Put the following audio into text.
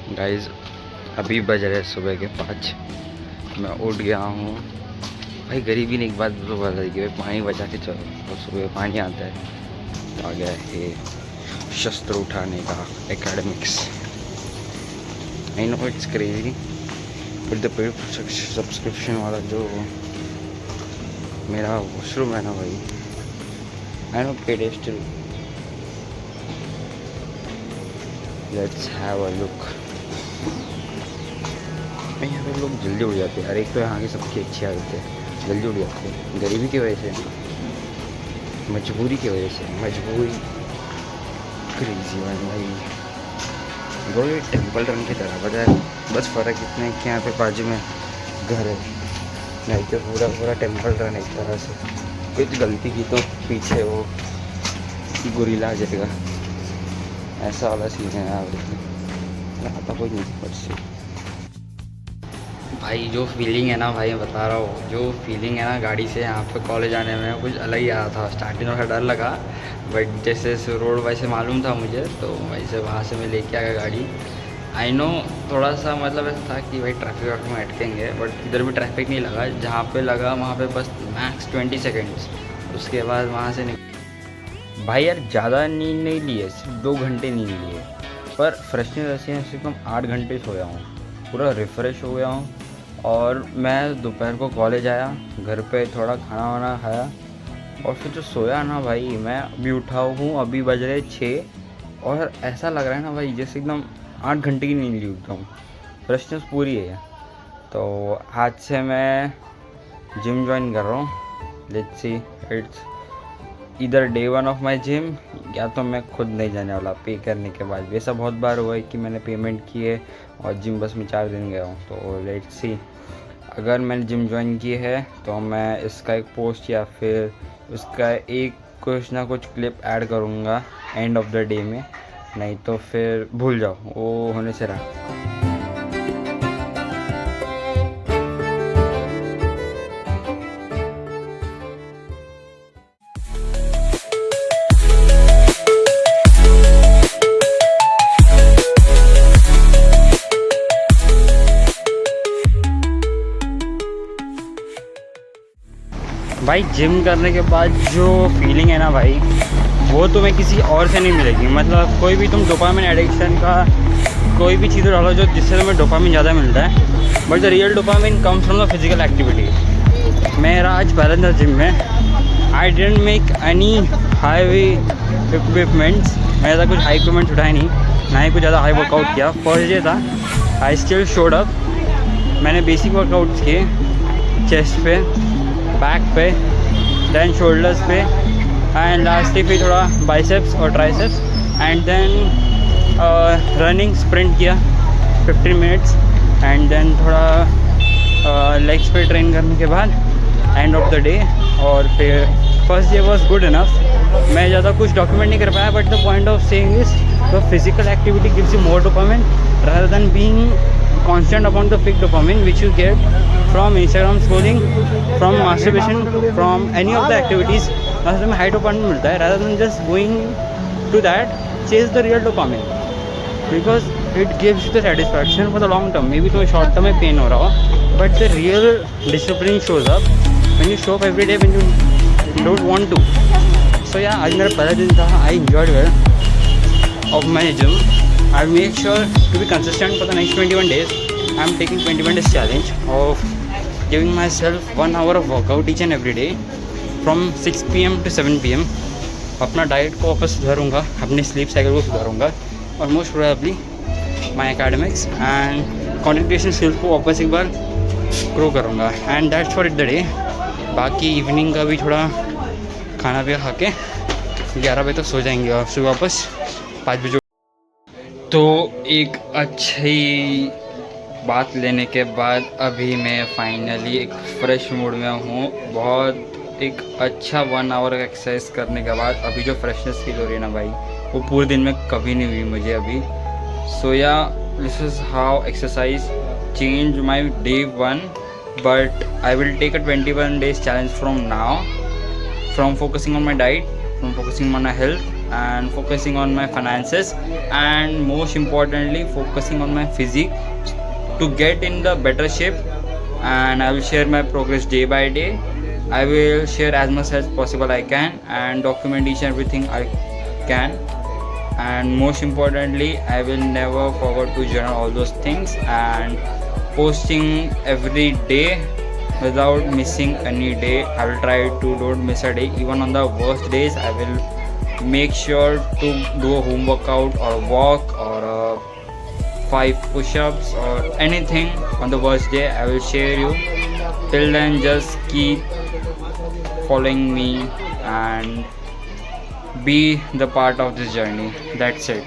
Guys अभी बज रहे सुबह के 5। मैं उठ गया हूँ भाई। गरीबी ने एक बात तो बता दी कि भाई पानी बचा के चलो, और सुबह पानी आता है तो आ गया है शस्त्र उठाने का academics. I know it's crazy but the paid subscription वाला जो मेरा वॉशरूम है ना भाई, I know paid still. Let's have a look. यहाँ पे लोग जल्दी उड़ जाते हैं यार। एक तो यहाँ की सबकी अच्छी आदत है, जल्दी उड़ जाते हैं। गरीबी की वजह से, मजबूरी की वजह से, मजबूरी क्रेजी भाई। वो ये टेम्पल रन की तरह पता है, बस फ़र्क इतना है कि यहाँ पे बाजू में घर है, नहीं तो पूरा पूरा टेम्पल रन एक तरह से। कुछ गलती की तो पीछे वो गुरीला आ जाएगा, ऐसा वाला सीन है यहाँ पे। आता कोई नहीं पर से भाई। जो फीलिंग है ना भाई, मैं बता रहा हूँ, जो फीलिंग है ना गाड़ी से यहाँ पे कॉलेज आने में कुछ अलग ही आया था। स्टार्टिंग में डर लगा बट जैसे रोड वैसे मालूम था मुझे, तो वैसे वहाँ से मैं लेके आ गया गाड़ी। आई नो थोड़ा सा मतलब ऐसा था कि भाई ट्रैफिक वाफिक में अटकेंगे, बट इधर भी ट्रैफिक नहीं लगा। जहाँ पे लगा वहाँ पे बस मैक्स 20 सेकेंड्स। उसके बाद वहाँ से भाई यार ज़्यादा नींद नहीं ली है, सिर्फ 2 घंटे नींद ली है, पर फ्रेशनेस ऐसी है सिर्फ हम 8 घंटे सोया हूँ, पूरा रिफ़्रेश हो गया हूँ। और मैं दोपहर को कॉलेज आया, घर पे थोड़ा खाना वाना खाया और फिर जो सोया ना भाई, मैं अभी उठा हूँ, अभी बज रहे 6 और ऐसा लग रहा है ना भाई जैसे एकदम 8 घंटे की नींद ली एकदम। फ्रेशनेस पूरी है। तो आज से मैं जिम ज्वाइन कर रहा हूँ। लेट्स सी इट्स इधर डे 1 ऑफ माई जिम, या तो मैं खुद नहीं जाने वाला पे करने के बाद। वैसा बहुत बार हुआ है कि मैंने पेमेंट की है और जिम बस में 4 दिन गया हूँ। तो लेट्स सी, अगर मैंने जिम ज्वाइन की है तो मैं इसका एक पोस्ट या फिर उसका एक कुछ ना कुछ क्लिप ऐड करूँगा एंड ऑफ द डे में, नहीं तो फिर भूल जाओ, वो होने से रहा। भाई जिम करने के बाद जो फीलिंग है ना भाई, वो तुम्हें किसी और से नहीं मिलेगी। मतलब कोई भी तुम डोपामिन एडिक्शन का कोई भी चीज़ डालो जो जिससे तुम्हें डोपामिन ज़्यादा मिलता है, but the real dopamine comes from the physical activity. मेरा आज पहला दिन जिम में, I didn't make any high equipments. मैंने ज़्यादा कुछ हाई इक्विपमेंट्स उठाए नहीं, ना ही कुछ ज़्यादा हाई वर्कआउट किया। फर्स्ट डे था, आई स्टिल शोड अप। मैंने बेसिक वर्कआउट्स किए, चेस्ट पे, बैक पे, देन शोल्डर्स पे, एंड लास्टली फिर थोड़ा बाइसेप्स और triceps, and then running sprint किया 15 मिनट्स, एंड देन थोड़ा लेग्स पे ट्रेन करने के बाद एंड ऑफ द डे। और फिर first day was good enough. मैं ज़्यादा कुछ डॉक्यूमेंट नहीं कर पाया, but the point of saying is the physical activity gives you more dopamine rather than being constant upon the fake dopamine which you get from Instagram scrolling, from masturbation, from any of the activities। असल में high dopamine मिलता है, rather than just going to that, chase the real dopamine because it gives you the satisfaction for the long term। maybe तुम्हें short term में pen हो रहा हो, but the real discipline shows up when you show up every day when you don't want to। so yeah, आज मेरा पहला दिन था, I enjoyed well of my gym। I make sure to be consistent for the next 21 days। I'm taking 21 days challenge of giving myself 1 hour of workout each and every day from 6 PM to 7 PM। अपना diet को वापस सुधारूँगा, अपनी sleep cycle को सुधारूँगा, और most probably my academics and content creation skills को वापस एक बार grow करूँगा। And that's for it the day. बाकी इवनिंग का भी थोड़ा खाना पीना खा के 11 बजे तक सो जाएंगे और फिर वापस 5 बजे। तो एक अच्छी बात लेने के बाद अभी मैं फाइनली एक फ़्रेश मूड में हूँ। बहुत एक अच्छा 1 आवर एक्सरसाइज करने के बाद अभी जो फ्रेशनेस फील हो रही है ना भाई, वो पूरे दिन में कभी नहीं हुई मुझे अभी। So yeah this is how exercise change my day 1। But I will take a 21 days challenge from now, from focusing on my diet, from focusing on my health, and focusing on my finances, and most importantly focusing on my physique to get in the better shape. And I will share my progress day by day. I will share as much as possible I can and document each and everything I can. And most importantly, I will never forget to journal all those things and posting every day without missing any day. I will try to don't miss a day. Even on the worst days, I will make sure to do a home workout or a walk or a 5 push-ups or anything on the worst day. I will share you. Till then, just keep following me and be the part of this journey. That's it.